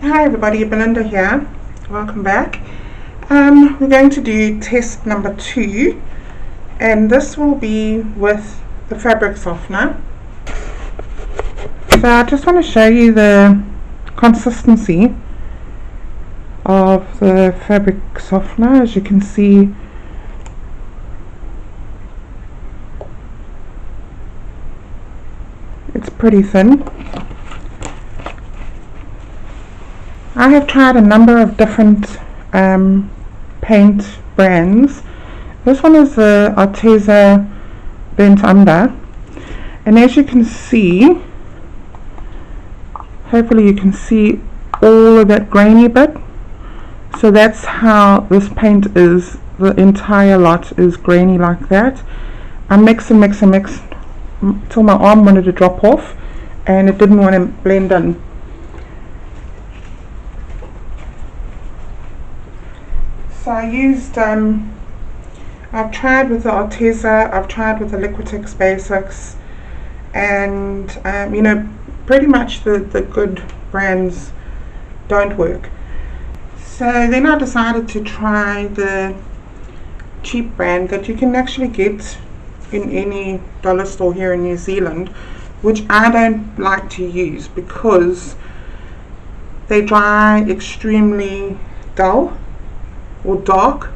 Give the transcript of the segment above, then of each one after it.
Hi everybody, Belinda here. Welcome back. We're going to do test number 2, and this will be with the fabric softener. So I just want to show you the consistency of the fabric softener. As you can see, it's pretty thin. I have tried a number of different paint brands. This one is the Arteza Burnt Umber, and as you can see, hopefully you can see all of that grainy bit. So that's how this paint is. The entire lot is grainy like that. I mix and mix and mix till my arm wanted to drop off and it didn't want to blend in. So I used, I've tried with the Arteza, I've tried with the Liquitex Basics, and you know, pretty much the good brands don't work. So then I decided to try the cheap brand that you can actually get in any dollar store here in New Zealand, which I don't like to use because they dry extremely dull or dark.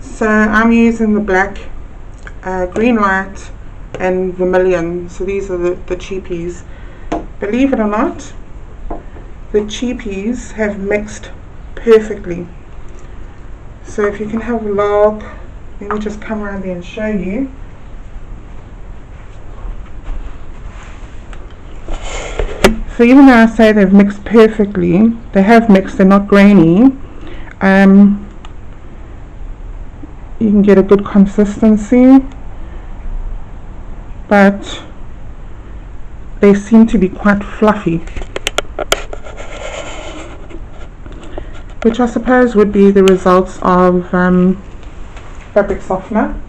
So I'm using the black, green light and vermilion. So these are the cheapies. Believe it or not, the cheapies have mixed perfectly. So if you can have a look, let me just come around there and show you. So even though I say they've mixed perfectly, they have mixed, they're not grainy. You can get a good consistency, but they seem to be quite fluffy, which I suppose would be the results of fabric softener.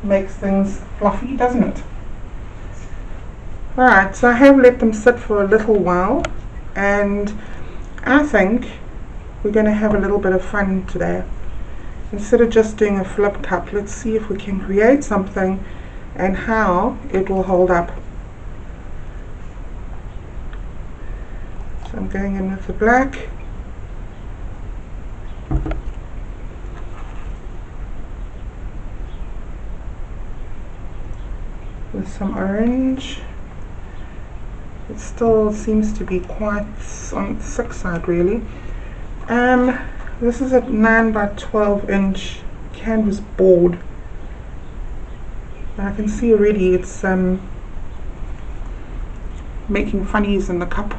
Makes things fluffy, doesn't it? Alright, so I have let them sit for a little while, and I think we're going to have a little bit of fun today. Instead of just doing a flip cup, let's see if we can create something and how it will hold up. So I'm going in with the black. With some orange. It still seems to be quite on the thick side really. This is a 9 by 12 inch canvas board. I can see already it's making funnies in the cup.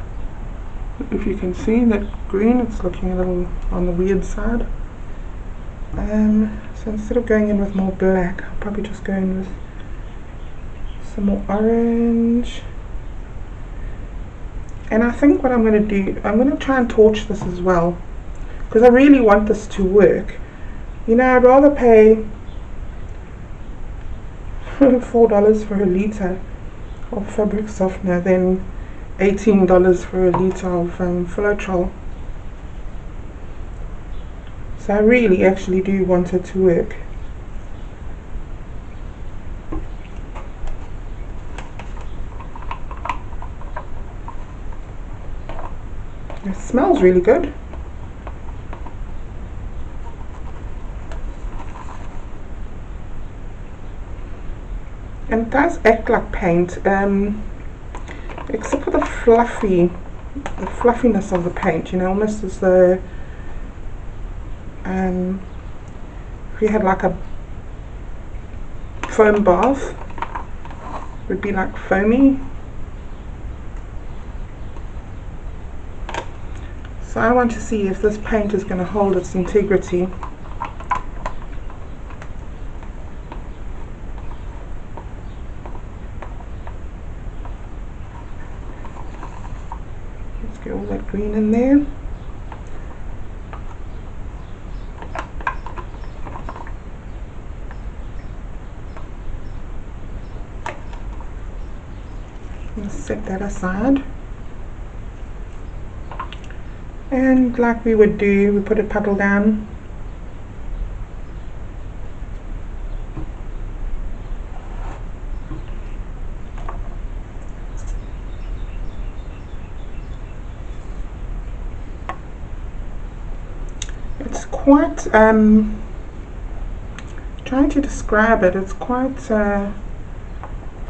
If you can see that green, it's looking a little on the weird side. So instead of going in with more black, I'll probably just go in with some more orange. And I think what I'm going to do, I'm going to try and torch this as well, because I really want this to work. You know, I'd rather pay $4 for a litre of fabric softener than $18 for a litre of Floetrol. So I really actually do want it to work. It smells really good. And it does act like paint, except for the fluffiness of the paint, you know, almost as though if you had like a foam bath, it would be like foamy. So I want to see if this paint is going to hold its integrity. Let's get all that green in there. Let's set that aside. And like we would do, we put a puddle down. It's quite, trying to describe it, it's quite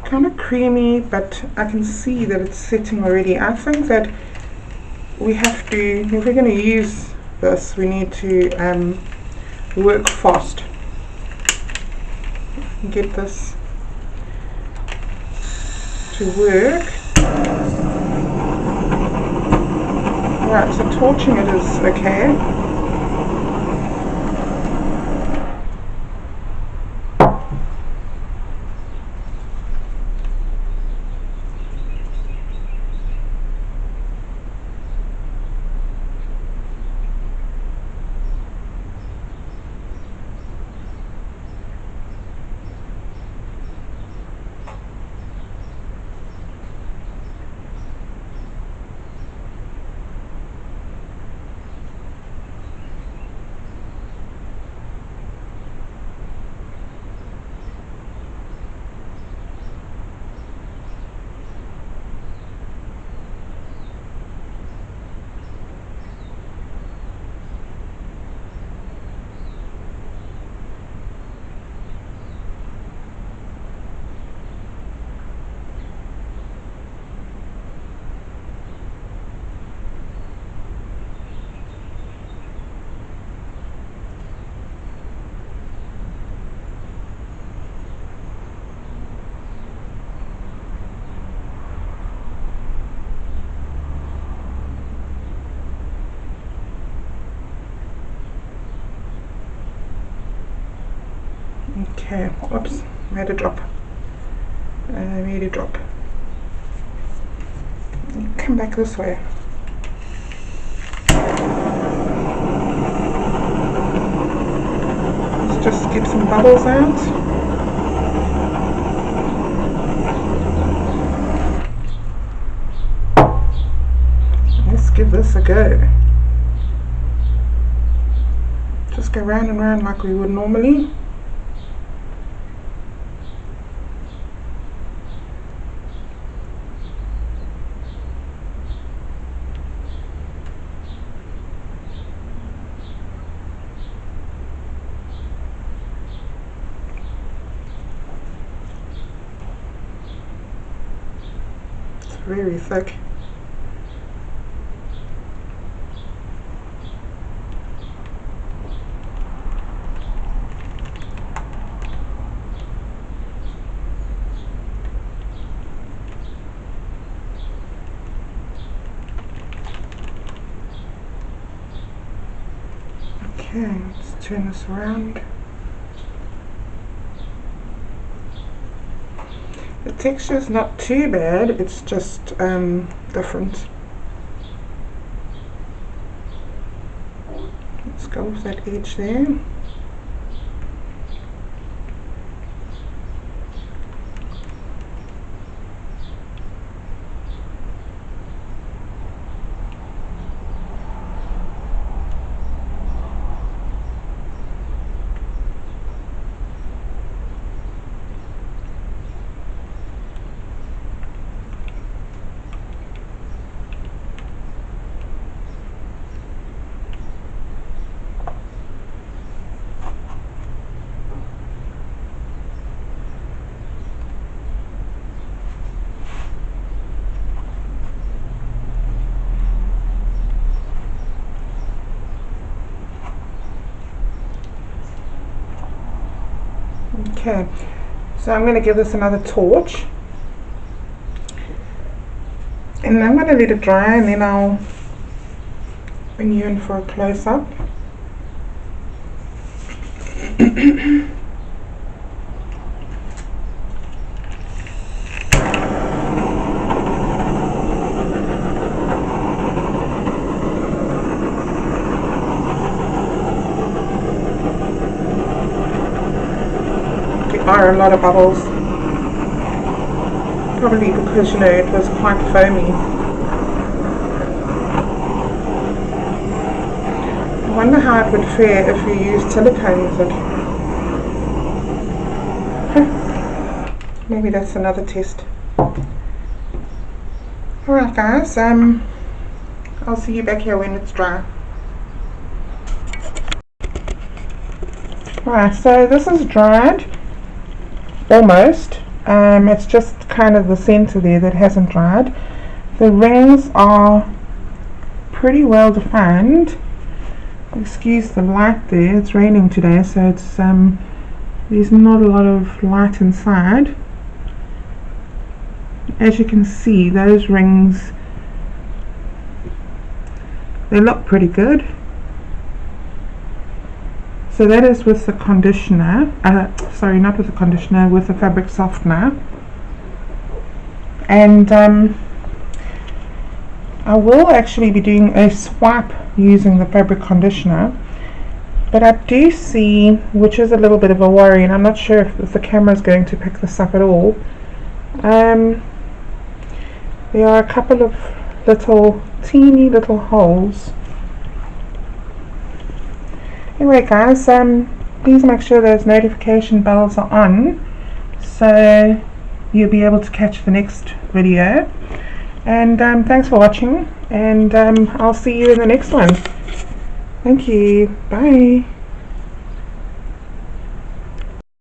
kind of creamy, but I can see that it's sitting already. I think that we have to, if we're going to use this, we need to work fast. Get this to work. Right, so torching it is okay. Okay, whoops, made a drop. Made a drop. Come back this way. Let's just get some bubbles out. Let's give this a go. Just go round and round like we would normally. Very thick. Okay, let's turn this around. The texture is not too bad, it's just different. Let's go with that edge there. Okay, so I'm going to give this another torch, and I'm going to let it dry, and then I'll bring you in for a close-up. Are a lot of bubbles, probably because, you know, it was quite foamy. how it would fare if you used silicone with it. Maybe that's another test. Alright guys, I'll see you back here when it's dry. Alright, so this is dried, almost. It's just kind of the center there that hasn't dried. The rings are pretty well defined. Excuse the light there, it's raining today, so it's there's not a lot of light inside. As you can see, those rings, they look pretty good. So that is with the conditioner, sorry, not with the conditioner, with the fabric softener. And I will actually be doing a swipe using the fabric conditioner, but I do see, which is a little bit of a worry, and I'm not sure if the camera is going to pick this up at all. There are a couple of teeny little holes. Anyway guys, please make sure those notification bells are on so you'll be able to catch the next video. And thanks for watching, and I'll see you in the next one. Thank you. Bye.